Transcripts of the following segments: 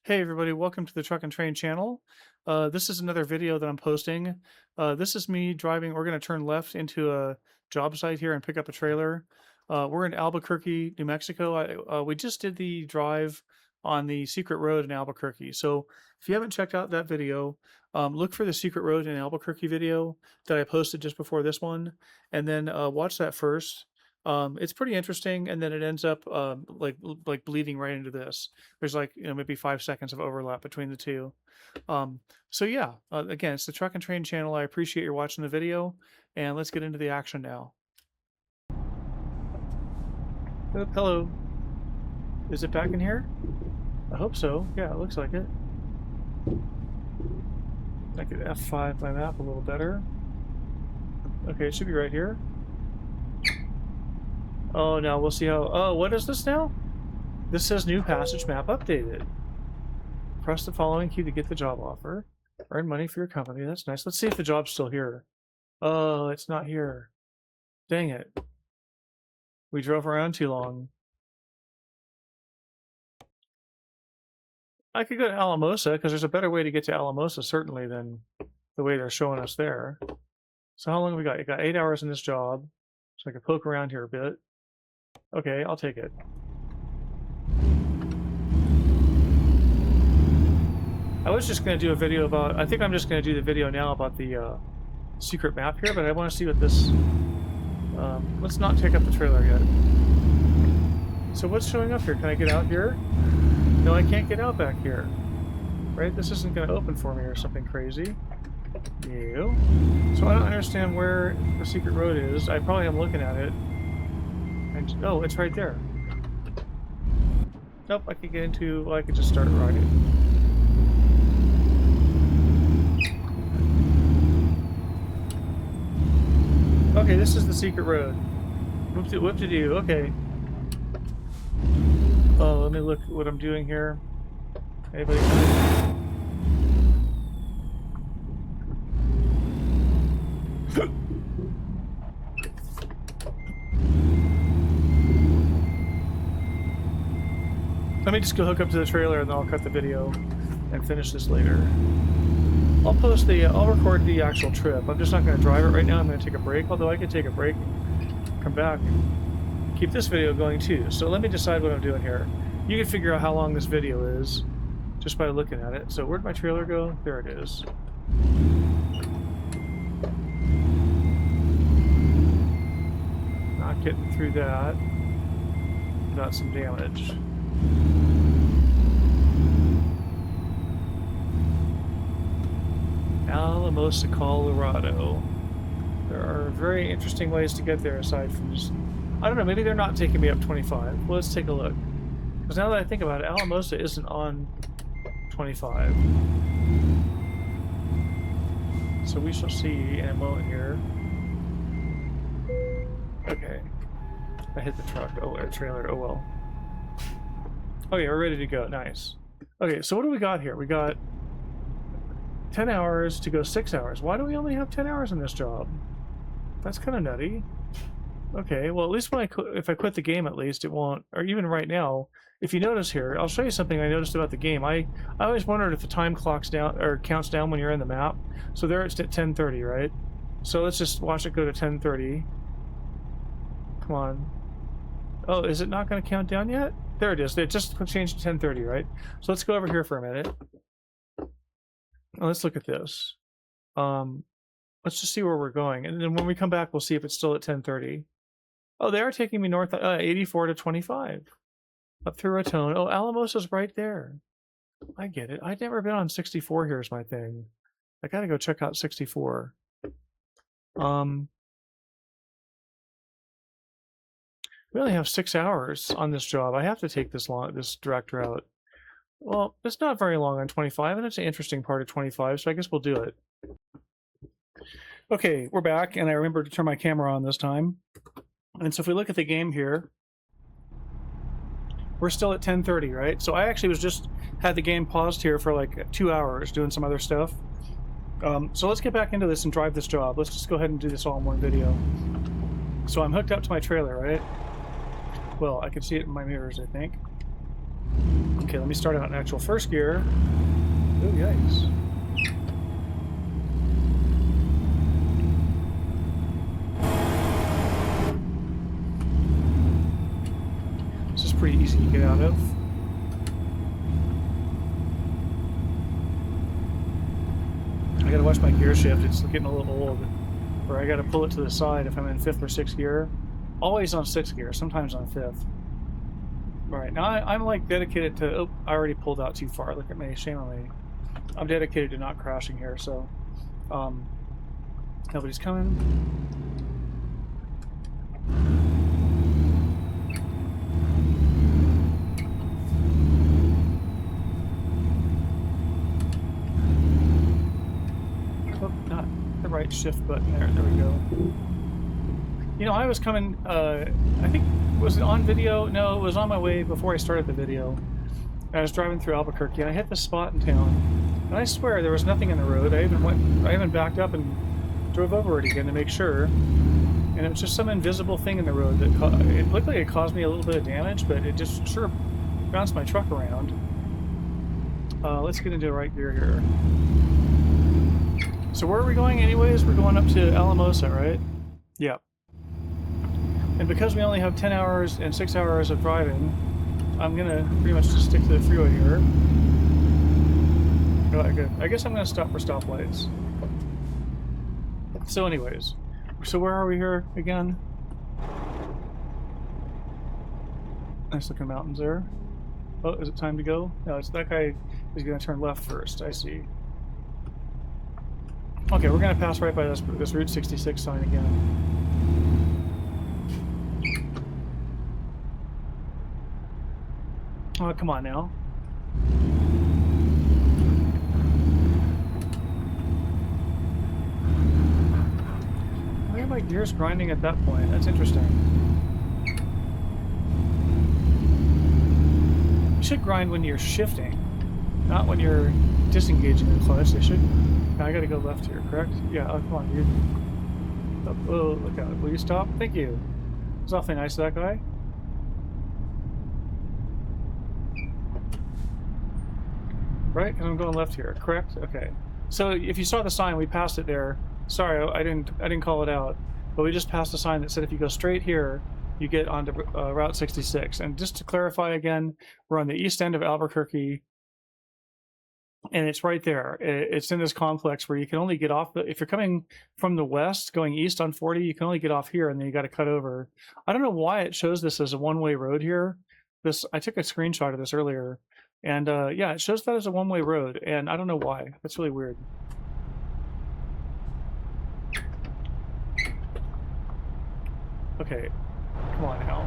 Hey everybody, welcome to the Truck and Train channel. This is another video that I'm posting. This is me driving. We're going to turn left into a job site here and pick up a trailer. We're in Albuquerque, New Mexico. We just did the drive on the secret road in Albuquerque. So if you haven't checked out that video, look for the secret road in Albuquerque video that I posted just before this one, and then watch that first. It's pretty interesting, and then it ends up like bleeding right into this. There's like maybe 5 seconds of overlap between the two. So yeah, again, it's the Truck and Train channel. I appreciate you watching the video, and let's get into the action now. Oh, hello. Is it back in here? I hope so. Yeah, it looks like it. I could F5 my map a little better. Okay, it should be right here. Oh, now we'll see how... Oh, what is this now? This says new passage map updated. Press the following key to get the job offer. Earn money for your company. That's nice. Let's see if the job's still here. Oh, it's not here. Dang it. We drove around too long. I could go to Alamosa, because there's a better way to get to Alamosa, certainly, than the way they're showing us there. So how long have we got? You got 8 hours in this job. So I can poke around here a bit. Okay, I'll take it. I was just going to do a video about... I think I'm just going to do the video now about the secret map here, but I want to see what this... let's not take up the trailer yet. So what's showing up here? Can I get out here? No, I can't get out back here. Right? This isn't going to open for me or something crazy. No. So I don't understand where the secret road is. I probably am looking at it. And, oh, it's right there. Nope, I could get into... Well, I could just start riding. Okay, this is the secret road. Whoop-de-doo, okay. Oh, let me look at what I'm doing here. Anybody coming? Let me just go hook up to the trailer and then I'll cut the video and finish this later. I'll record the actual trip. I'm just not going to drive it right now. I'm going to take a break, although I could take a break and come back and keep this video going too. So let me decide what I'm doing here. You can figure out how long this video is just by looking at it. So where'd my trailer go? There it is. Not getting through that without some damage. Alamosa, Colorado. There are very interesting ways to get there aside from just... I don't know, maybe they're not taking me up 25. Well, let's take a look. Because now that I think about it, Alamosa isn't on 25. So we shall see in a moment here. Okay. I hit the truck. Oh, a trailer. Oh well. Okay, we're ready to go. Nice. Okay, so what do we got here? We got 10 hours to go 6 hours. Why do we only have 10 hours in this job? That's kind of nutty. Okay, well, at least when if I quit the game, at least it won't. Or even right now, if you notice here, I'll show you something I noticed about the game. I always wondered if the time clocks down or counts down when you're in the map. So there it's at 10:30, right? So let's just watch it go to 10:30. Come on. Oh, is it not going to count down yet? There it is. They just changed to 10:30, right? So let's go over here for a minute. Let's look at this. Let's just see where we're going, and then when we come back, we'll see if it's still at 10:30. Oh, they are taking me north, 84 to 25, up through Raton. Oh, Alamosa's right there. I get it. I've never been on 64. Here's my thing. I gotta go check out 64. We only have 6 hours on this job. I have to take this direct route. Well, it's not very long on 25, and it's an interesting part of 25, so I guess we'll do it. Okay, we're back, and I remember to turn my camera on this time. And so if we look at the game here, we're still at 10:30, right? So I actually had the game paused here for like 2 hours doing some other stuff. So let's get back into this and drive this job. Let's just go ahead and do this all in one video. So I'm hooked up to my trailer, right? Well, I can see it in my mirrors, I think. Okay, let me start out in actual first gear. Oh, yikes. This is pretty easy to get out of. I gotta watch my gear shift. It's getting a little old. Or I gotta pull it to the side if I'm in 5th or 6th gear. Always on 6th gear, sometimes on 5th. Alright, now I'm like dedicated to... Oh, I already pulled out too far. Look at me, shame on me. I'm dedicated to not crashing here, so... Nobody's coming. Oh, not the right shift button there. There we go. You know, I was coming, I think, was it on video? No, it was on my way before I started the video. I was driving through Albuquerque, and I hit this spot in town, and I swear there was nothing in the road. I even backed up and drove over it again to make sure, and it was just some invisible thing in the road that it looked like it caused me a little bit of damage, but it just sure bounced my truck around. Let's get into the right gear here. So where are we going anyways? We're going up to Alamosa, right? Yeah. And because we only have 10 hours and 6 hours of driving, I'm gonna pretty much just stick to the freeway here. Alright, good. I guess I'm gonna stop for stoplights. So anyways, so where are we here again? Nice looking mountains there. Oh, is it time to go? No, it's that guy is gonna turn left first, I see. Okay, we're gonna pass right by this Route 66 sign again. Oh, come on now. Why are my gears grinding at that point? That's interesting. You should grind when you're shifting, not when you're disengaging the clutch. They should. I gotta go left here, correct? Yeah, oh, come on, dude. Oh, look out. Will you stop? Thank you. It's awfully nice of that guy. Right? Because I'm going left here, correct? Okay. So if you saw the sign, we passed it there. Sorry, I didn't call it out, but we just passed a sign that said if you go straight here, you get onto Route 66. And just to clarify again, we're on the east end of Albuquerque, and it's right there. It's in this complex where you can only get off. If you're coming from the west, going east on 40, you can only get off here, and then you got to cut over. I don't know why it shows this as a one-way road here. I took a screenshot of this earlier. And yeah, it shows that as a one-way road, and I don't know why. That's really weird. Okay, come on now.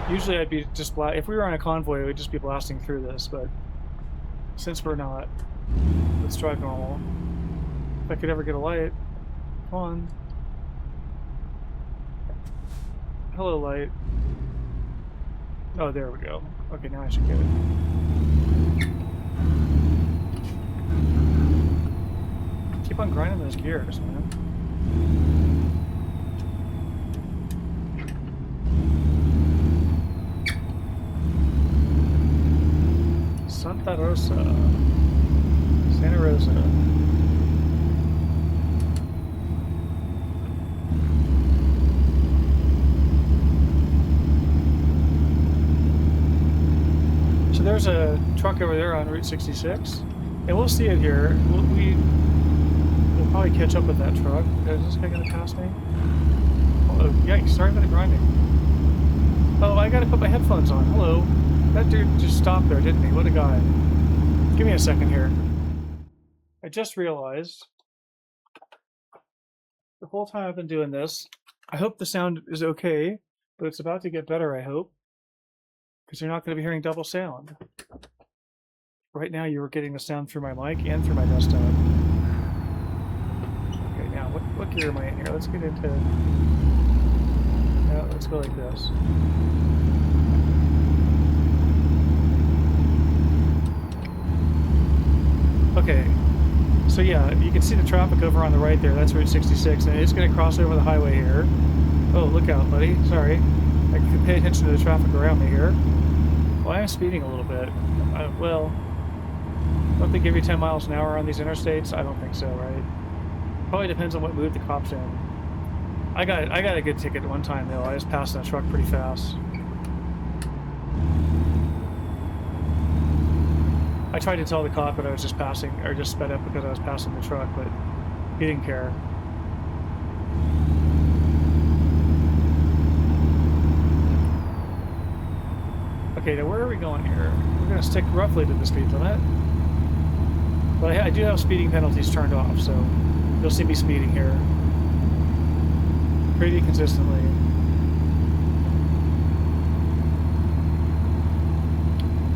Usually I'd be just if we were on a convoy, we'd just be blasting through this, but since we're not, let's drive normal. If I could ever get a light. Come on. Hello, light. Oh, there we go. Okay, now I should get it. Keep on grinding those gears, man. Santa Rosa. Santa Rosa. There's a truck over there on Route 66, and we'll see it here. We'll probably catch up with that truck. Is this guy gonna pass me? Oh, yikes, sorry about the grinding. Oh, I gotta put my headphones on. Hello. That dude just stopped there, didn't he? What a guy. Give me a second here. I just realized the whole time I've been doing this, I hope the sound is okay, but it's about to get better, I hope. Because you're not going to be hearing double sound. Right now you were getting the sound through my mic and through my desktop. Okay, now what gear am I in here? Let's get into... Yeah, let's go like this. Okay, so yeah, you can see the traffic over on the right there. That's Route 66, and it's going to cross over the highway here. Oh, look out, buddy. Sorry. I can pay attention to the traffic around me here. Well, I am speeding a little bit. Well, don't they give you 10 miles an hour on these interstates? I don't think so, right? Probably depends on what mood the cop's in. I got a good ticket one time though. I was passing a truck pretty fast. I tried to tell the cop that I was just passing, or just sped up because I was passing the truck, but he didn't care. Okay, now where are we going here? We're going to stick roughly to the speed limit. But I do have speeding penalties turned off, so you'll see me speeding here pretty consistently.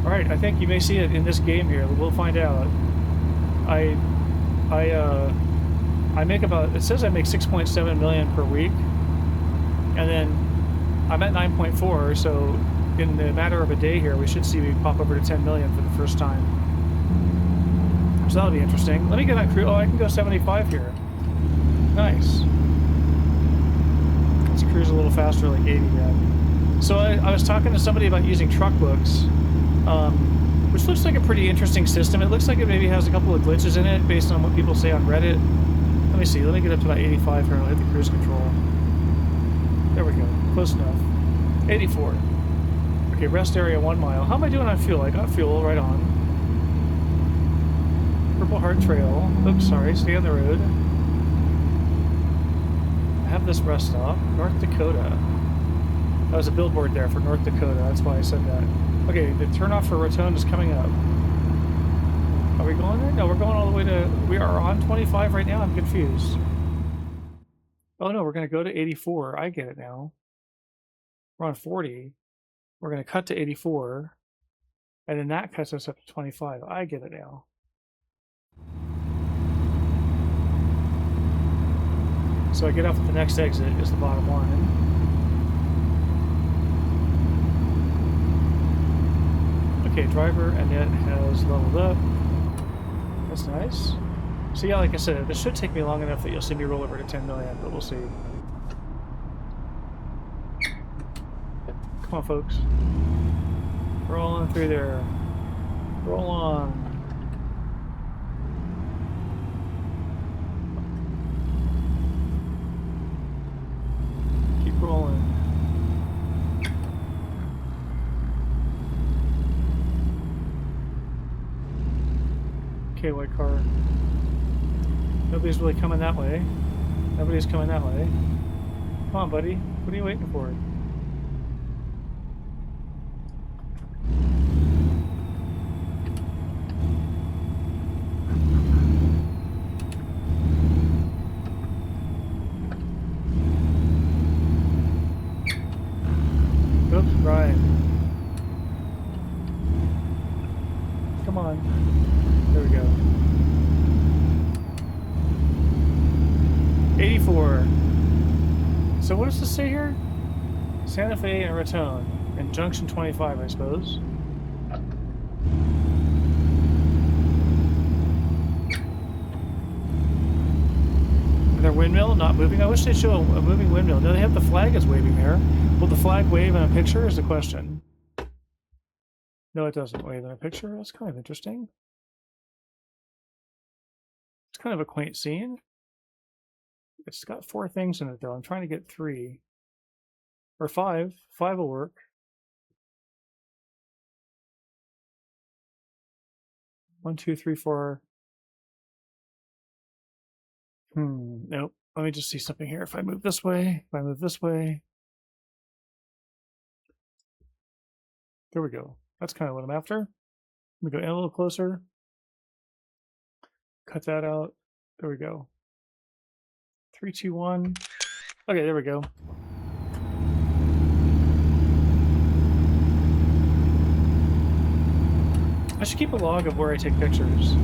Alright, I think you may see it in this game here. We'll find out. I make about, it says I make 6.7 million per week, and then I'm at 9.4, so in the matter of a day here, we should see me pop over to 10 million for the first time. So that'll be interesting. Let me get on cruise. Oh, I can go 75 here. Nice. Let's cruise a little faster, like 80 again. So I was talking to somebody about using truck books, which looks like a pretty interesting system. It looks like it maybe has a couple of glitches in it based on what people say on Reddit. Let me see. Let me get up to about 85 here and I'll hit the cruise control. There we go. Close enough. 84. Okay, rest area 1 mile. How am I doing on fuel? I got fuel right on. Purple Heart Trail. Oops, sorry. Stay on the road. I have this rest stop. North Dakota. That was a billboard there for North Dakota. That's why I said that. Okay, the turnoff for Raton is coming up. Are we going there? No, we're going all the way to... We are on 25 right now? I'm confused. Oh no, we're going to go to 84. I get it now. We're on 40. We're going to cut to 84. And then that cuts us up to 25. I get it now. So I get off at the next exit is the bottom line. Okay, driver Annette has leveled up. That's nice. So yeah, like I said, this should take me long enough that you'll see me roll over to 10 million, but we'll see. Come on, folks. Roll on through there. Roll on. Keep rolling. Okay, white car. Nobody's really coming that way. Nobody's coming that way. Come on, buddy. What are you waiting for? Oops, Brian. Come on. There we go. 84. So what does this say here? Santa Fe and Raton. And Junction 25, I suppose. Their windmill not moving? I wish they'd show a moving windmill. No, they have the flag is waving there. Will the flag wave in a picture is the question. No, it doesn't wave in a picture. That's kind of interesting. It's kind of a quaint scene. It's got 4 things in it, though. I'm trying to get 3. Or 5. 5 will work. 1, 2, 3, 4. Nope. Let me just see something here. If I move this way, if I move this way. There we go. That's kind of what I'm after. Let me go in a little closer. Cut that out. There we go. 3, 2, 1. Okay, there we go. I should keep a log of where I take pictures.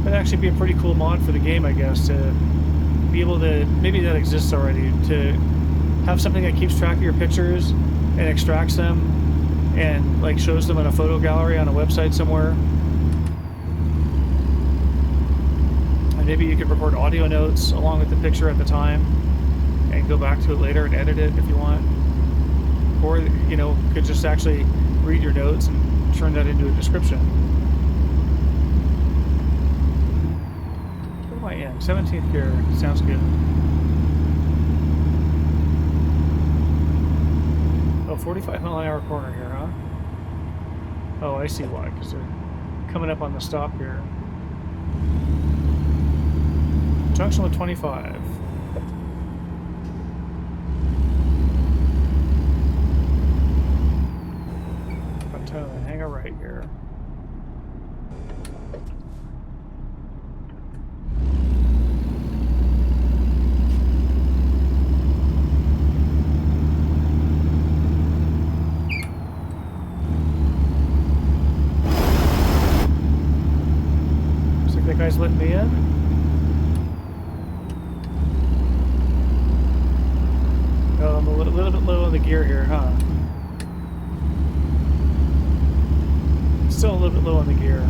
That'd actually be a pretty cool mod for the game, I guess, to be able to, maybe that exists already, to have something that keeps track of your pictures and extracts them and like shows them in a photo gallery on a website somewhere. And maybe you could record audio notes along with the picture at the time and go back to it later and edit it if you want. Or, you know, could just actually read your notes and turn that into a description. What am I in? 17th gear. Sounds good. Oh, 45-mile-an-hour corner here, huh? Oh, I see why, because they're coming up on the stop here. Junction with 25. Hang a right here. Looks like that guy's letting me in. Oh, I'm a little bit low on the gear here, huh? Still a little bit low on the gear.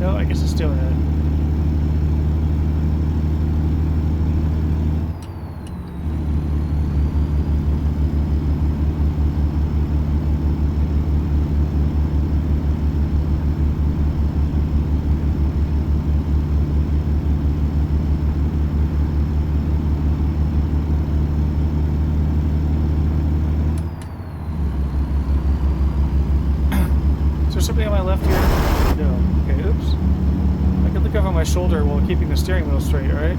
No, I guess it's doing it. Somebody on my left here? No. Okay, oops. I can look over my shoulder while keeping the steering wheel straight, right?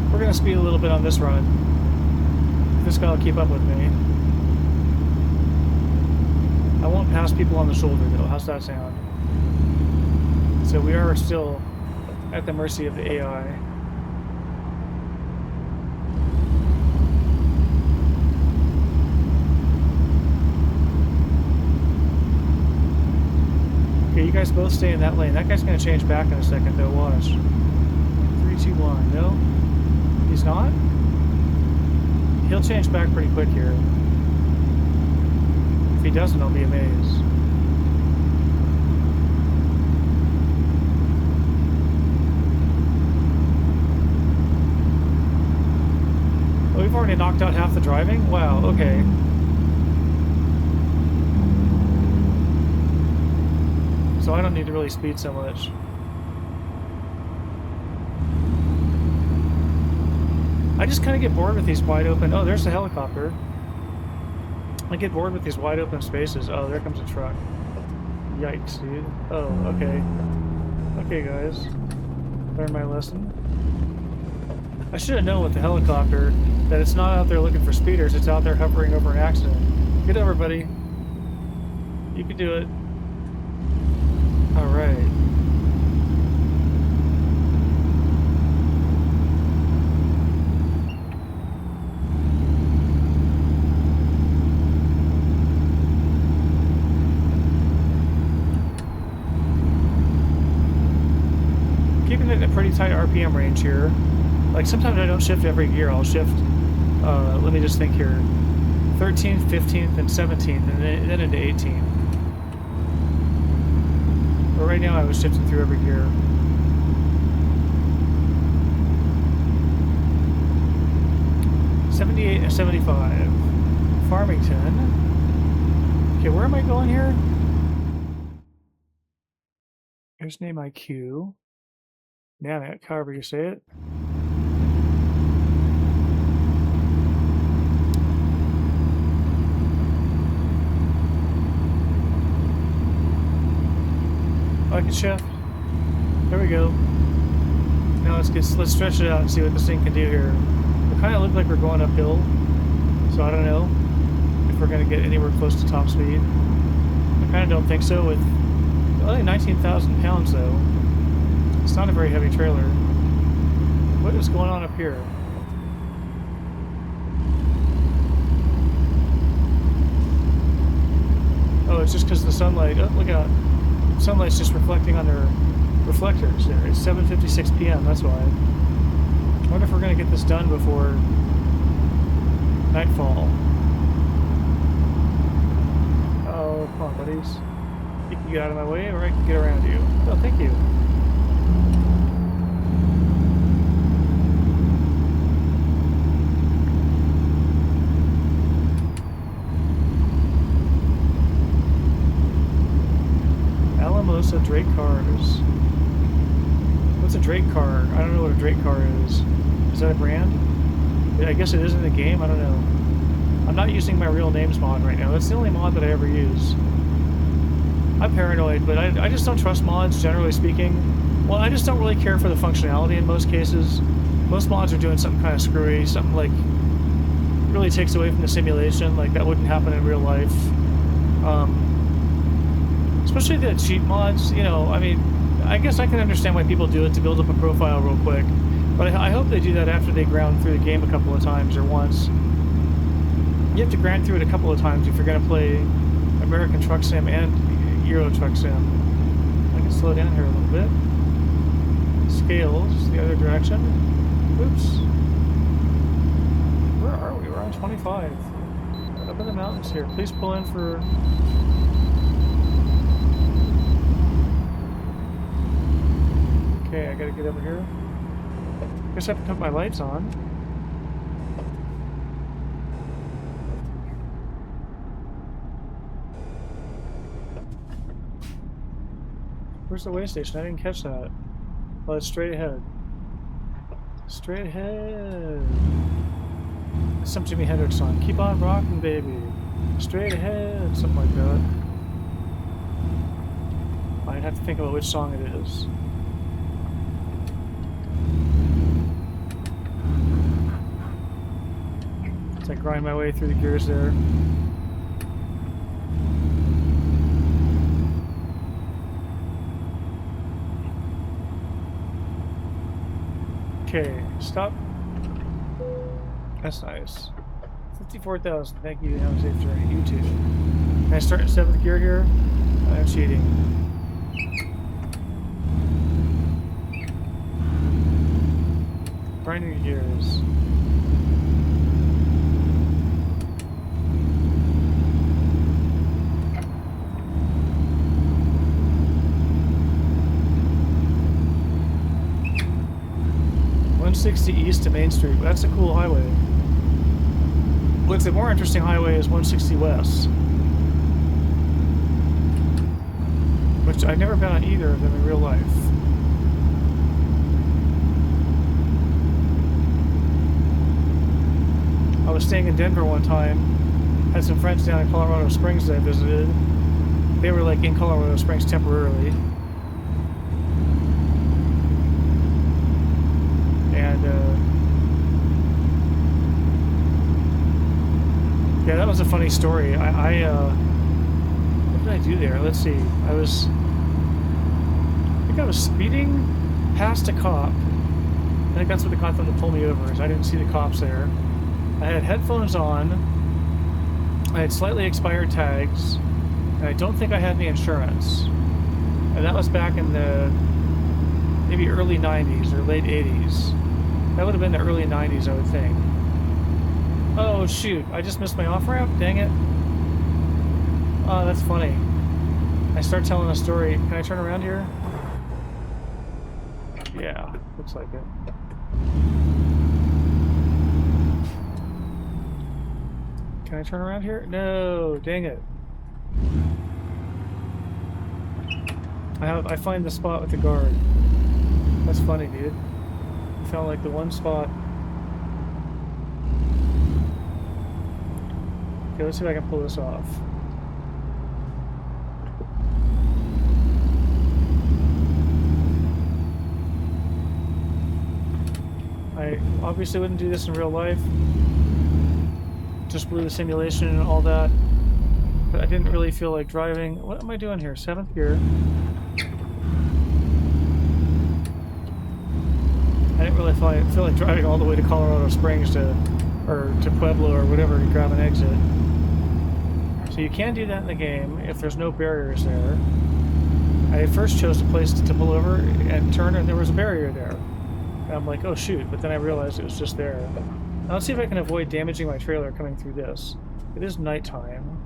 We're gonna speed a little bit on this run. This guy will keep up with me. I won't pass people on the shoulder though. How's that sound? So we are still at the mercy of the AI. You guys both stay in that lane. That guy's going to change back in a second, though. Watch. 3, 2, 1. No? He's not? He'll change back pretty quick here. If he doesn't, I'll be amazed. Oh, we've already knocked out half the driving? Wow, okay. So I don't need to really speed so much. I just kind of get bored with these wide open... Oh, there's the helicopter. I get bored with these wide open spaces. Oh, there comes a truck. Yikes, dude. Oh, okay. Okay, guys. Learned my lesson. I should have known with the helicopter that it's not out there looking for speeders, it's out there hovering over an accident. Get over, buddy. You can do it. Alright. Keeping it in a pretty tight RPM range here. Like sometimes I don't shift every gear, I'll shift, let me just think here, 13th, 15th, and 17th, and then into 18th. But right now I was shifting through every gear. '78 and 75. Farmington. Okay, where am I going here? Here's name IQ. Nanic, however you say it. I can shift. There we go. Now let's stretch it out and see what this thing can do here. We kind of look like we're going uphill, so I don't know if we're going to get anywhere close to top speed. I kind of don't think so with only 19,000 pounds though. It's not a very heavy trailer. What is going on up here? Oh, it's just because the sunlight. Oh, look out. Sunlight's just reflecting on their reflectors there. It's 7:56 p.m. That's why. I wonder if we're going to get this done before Nightfall. Oh, come on, buddies. You can get out of my way, or I can get around you. Oh, thank you. Alamosa Drake cars. What's a Drake car? I don't know what a Drake car is. Is that a brand? I guess it is in the game. I don't know. I'm not using my real names mod right now. That's the only mod that I ever use. I'm paranoid, but I just don't trust mods, generally speaking. Well, I just don't really care for the functionality in most cases. Most mods are doing something kind of screwy, something like really takes away from the simulation, like that wouldn't happen in real life. Especially the cheat mods, you know, I mean, I guess I can understand why people do it to build up a profile real quick, but I hope they do that after they ground through the game a couple of times or once. You have to grind through it a couple of times if you're going to play American Truck Sim and Euro Truck Sim. I can slow down here a little bit. Scales the other direction. Oops. Where are we? We're on 25. Up in the mountains here. Please pull in for... Okay, I gotta get over here. Guess I have to put my lights on. Where's the way station? I didn't catch that. Oh, it's straight ahead. Straight ahead. Some Jimi Hendrix song. Keep on rocking, baby. Straight ahead. Something like that. I'd have to think about which song it is. As I grind my way through the gears there. Okay, stop. That's nice. 54,000. Thank you. Have a safe journey. You too. Can I start in 7th gear here? I'm cheating. Grinding gears. .160 east to Main Street. That's a cool highway. What's a more interesting highway is 160 west, which I've never been on either of them in real life. I was staying in Denver one time, had some friends down in Colorado Springs that I visited. They were like in Colorado Springs temporarily. And yeah, that was a funny story. What did I do there? Let's see. I think I was speeding past a cop. I think that's what the cop thought to pull me over, is I didn't see the cops there. I had headphones on. I had slightly expired tags, and I don't think I had any insurance. And that was back in the maybe early 90s or late 80s. That would have been the early 90s, I would think. Oh, shoot. I just missed my off-ramp? Dang it. Oh, that's funny. I start telling a story. Can I turn around here? Yeah, looks like it. Can I turn around here? No, dang it. I find the spot with the guard. That's funny, dude. I found like the one spot. Okay, let's see if I can pull this off. I obviously wouldn't do this in real life. Just blew the simulation and all that. But I didn't really feel like driving. What am I doing here? 7th gear. I didn't really feel like driving all the way to Colorado Springs or to Pueblo or whatever to grab an exit. So you can do that in the game if there's no barriers there. I first chose a place to pull over and turn, and there was a barrier there. And I'm like, oh shoot, but then I realized it was just there. Now let's see if I can avoid damaging my trailer coming through this. It is nighttime.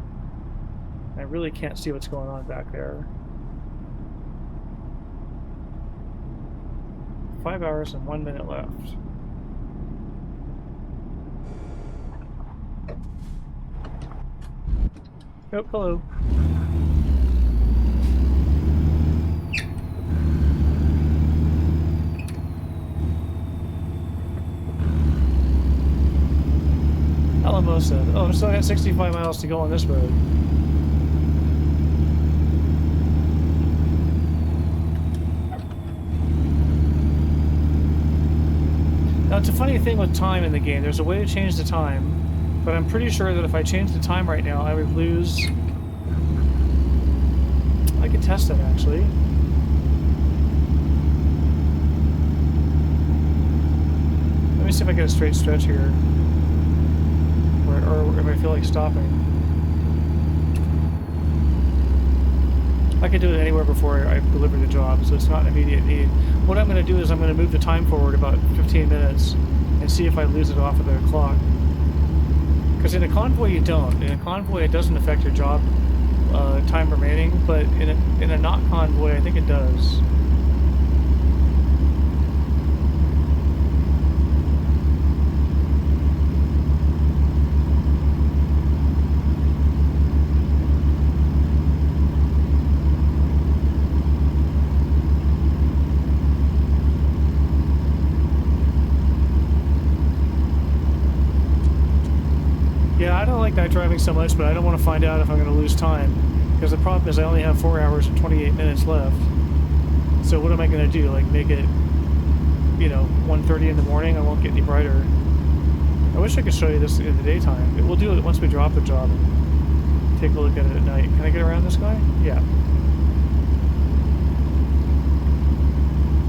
I really can't see what's going on back there. 5 hours and 1 minute left. Oh, hello. Alamosa. Oh, I'm still at 65 miles to go on this road. Now, it's a funny thing with time in the game. There's a way to change the time, but I'm pretty sure that if I change the time right now, I would lose... I could test it, actually. Let me see if I get a straight stretch here. Or if I feel like stopping. I could do it anywhere before I deliver the job, so it's not an immediate need. What I'm going to do is I'm going to move the time forward about 15 minutes and see if I lose it off of the clock. Because in a convoy you don't. In a convoy it doesn't affect your job time remaining, but in a not convoy I think it does. Yeah, I don't like night driving so much, but I don't want to find out if I'm going to lose time. Because the problem is I only have 4 hours and 28 minutes left. So what am I going to do? Like make it, you know, 1:30 in the morning? I won't get any brighter. I wish I could show you this in the daytime. We'll do it once we drop the job and take a look at it at night. Can I get around this guy? Yeah.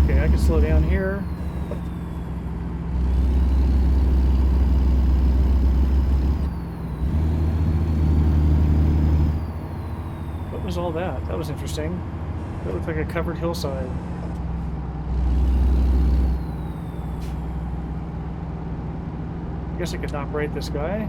Okay, I can slow down here. What was all that? That was interesting. That looked like a covered hillside. I guess I could not braid this guy.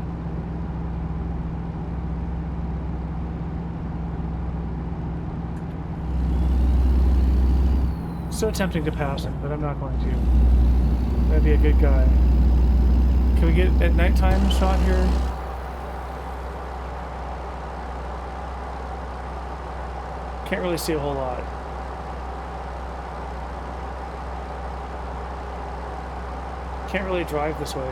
So tempting to pass him, but I'm not going to. That'd be a good guy. Can we get at nighttime shot here? Can't really see a whole lot. Can't really drive this way.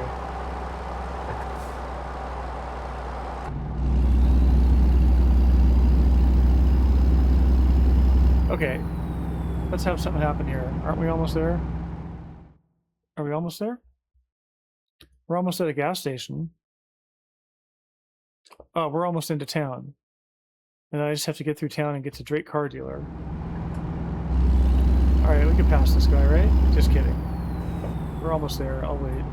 Okay. Let's have something happen here. Aren't we almost there? Are we almost there? We're almost at a gas station. Oh, we're almost into town. And I just have to get through town and get to Drake Car Dealer. Alright, we can pass this guy, right? Just kidding. We're almost there. I'll wait.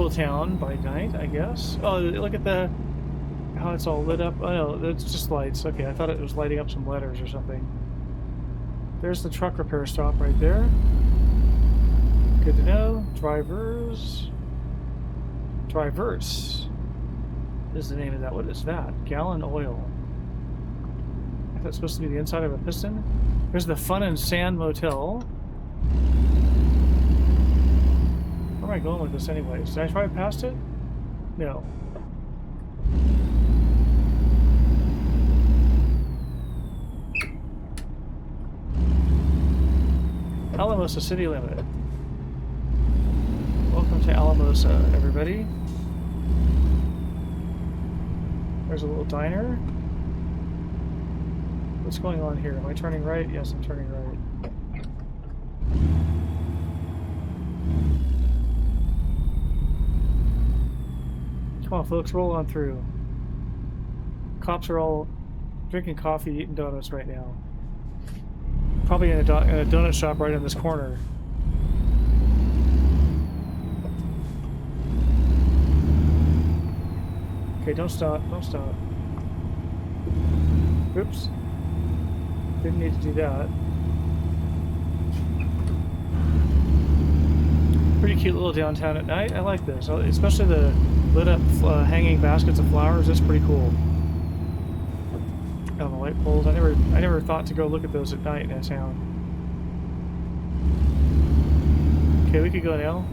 Town by night, I guess. Oh, look at the how it's all lit up. Oh no, it's just lights. Okay, I thought it was lighting up some letters or something. There's the truck repair stop right there. Good to know. Drivers is the name of that. What is that? Gallon oil. I thought it's supposed to be the inside of a piston. There's the Fun and Sand Motel. Where am I going with this anyways? Did I drive past it? No. Alamosa city limit. Welcome to Alamosa, everybody. There's a little diner. What's going on here? Am I turning right? Yes, I'm turning right. Come on, folks, roll on through. Cops are all drinking coffee, eating donuts right now. Probably in a donut shop right in this corner. Okay, don't stop, don't stop. Oops. Didn't need to do that. Pretty cute little downtown at night. I like this, especially the lit up hanging baskets of flowers. That's pretty cool. Oh, the light poles. I never thought to go look at those at night in a town. Okay, we could go now.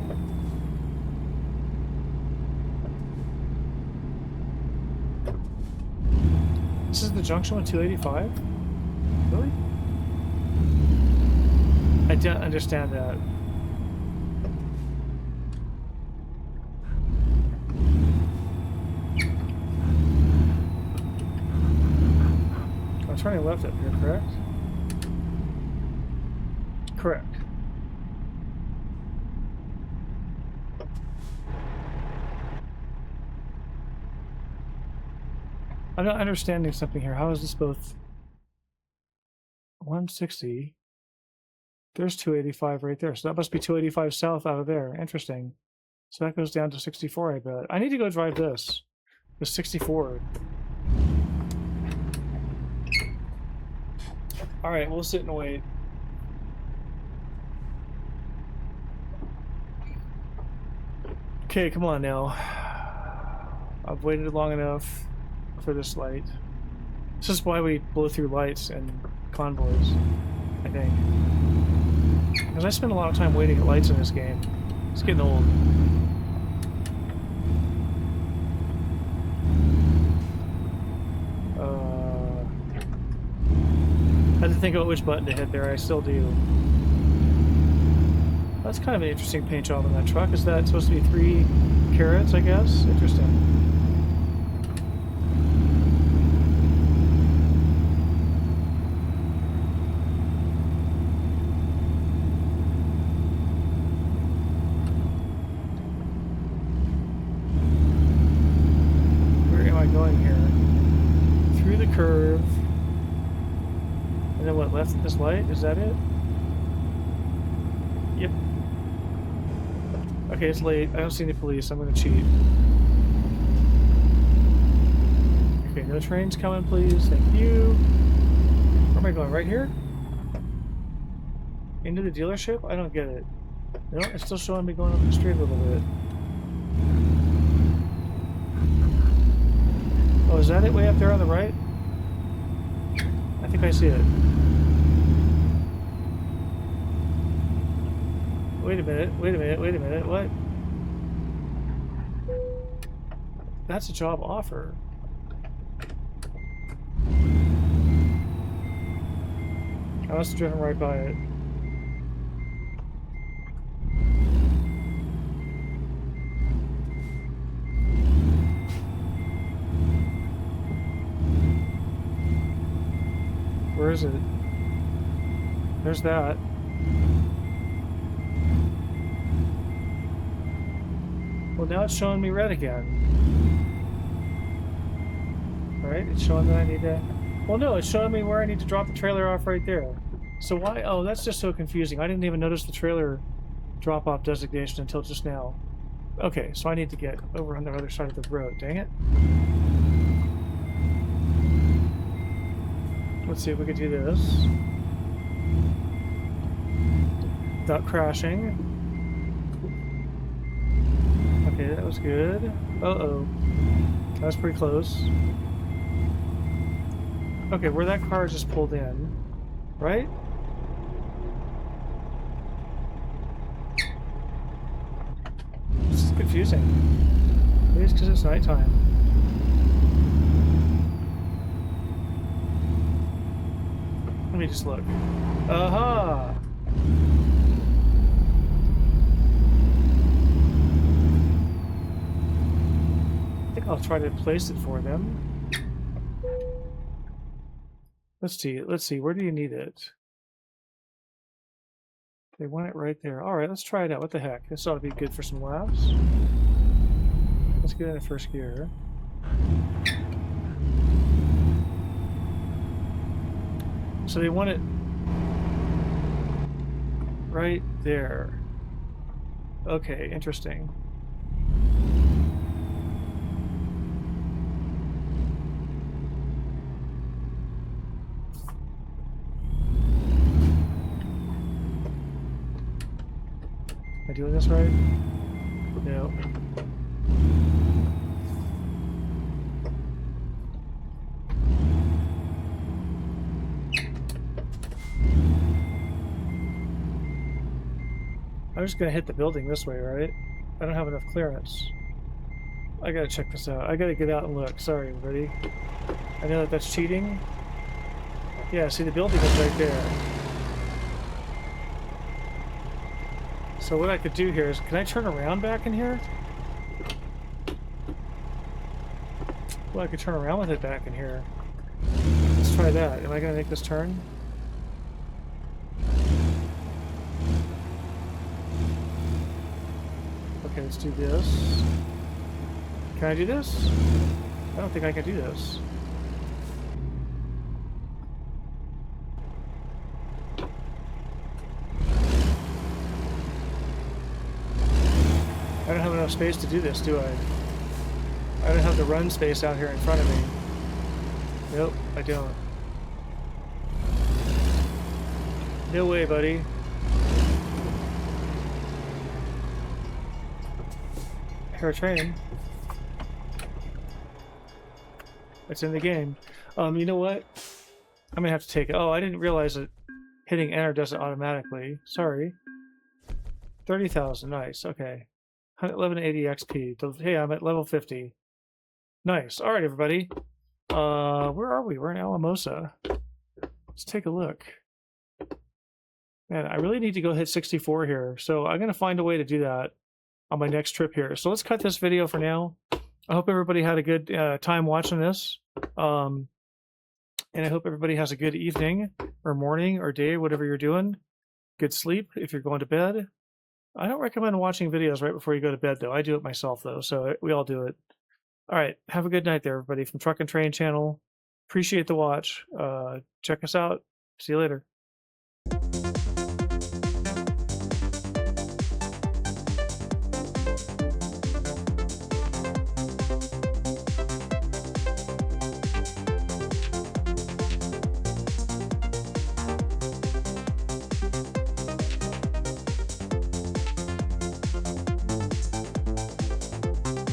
This is the junction with 285? Really? I don't understand that. I'm turning left up here, correct? Correct. I'm not understanding something here. How is this both 160? There's 285 right there. So that must be 285 south out of there. Interesting. So that goes down to 64, I bet. I need to go drive this. The 64. Alright, we'll sit and wait. Okay, come on now. I've waited long enough for this light. This is why we blow through lights and convoys, I think. Because I spend a lot of time waiting at lights in this game. It's getting old. I had to think about which button to hit there. I still do. That's kind of an interesting paint job on that truck. Is that supposed to be 3 carats, I guess? Interesting. Left at this light? Is that it? Yep. Okay, it's late. I don't see any police. I'm gonna cheat. Okay, no trains coming, please. Thank you. Where am I going? Right here? Into the dealership? I don't get it. No, it's still showing me going up the street a little bit. Oh, is that it way up there on the right? I think I see it. Wait a minute, wait a minute, wait a minute, what? That's a job offer. I must have driven right by it. Where is it? There's that. Well, now it's showing me red again. Alright, it's showing that I need to... Well, no, it's showing me where I need to drop the trailer off right there. So why... Oh, that's just so confusing. I didn't even notice the trailer drop-off designation until just now. Okay, so I need to get over on the other side of the road. Dang it. Let's see if we could do this without crashing. Okay, that was good. Uh-oh. That was pretty close. Okay, where that car just pulled in, right? This is confusing. Maybe it's because it's nighttime. Let me just look. Aha! I think I'll try to place it for them. Let's see, where do you need it? They want it right there. Alright, let's try it out. What the heck? This ought to be good for some laughs. Let's get in first gear. So they want it right there. Okay, interesting. Am I doing this right? No. I'm just gonna hit the building this way, right? I don't have enough clearance. I gotta check this out. I gotta get out and look. Sorry, everybody. I know that that's cheating. Yeah, see, the building is right there. So what I could do here is, can I turn around back in here? Well, I could turn around with it back in here. Let's try that. Am I gonna make this turn? Okay, let's do this. Can I do this? I don't think I can do this. I don't have enough space to do this, do I? I don't have the run space out here in front of me. Nope, I don't. No way, buddy. Here, train. It's in the game. You know what? I'm gonna have to take it. Oh, I didn't realize that hitting enter does it automatically. Sorry. 30,000, nice, okay. 1180 XP. Hey, I'm at level 50. Nice. Alright, everybody. Where are we? We're in Alamosa. Let's take a look. Man, I really need to go hit 64 here, so I'm gonna find a way to do that on my next trip here. So let's cut this video for now. I hope everybody had a good time watching this. And I hope everybody has a good evening or morning or day, whatever you're doing. Good sleep if you're going to bed. I don't recommend watching videos right before you go to bed, though. I do it myself, though, so we all do it. All right, have a good night there, everybody, from Truck and Train channel. Appreciate the watch. Check us out. See you later.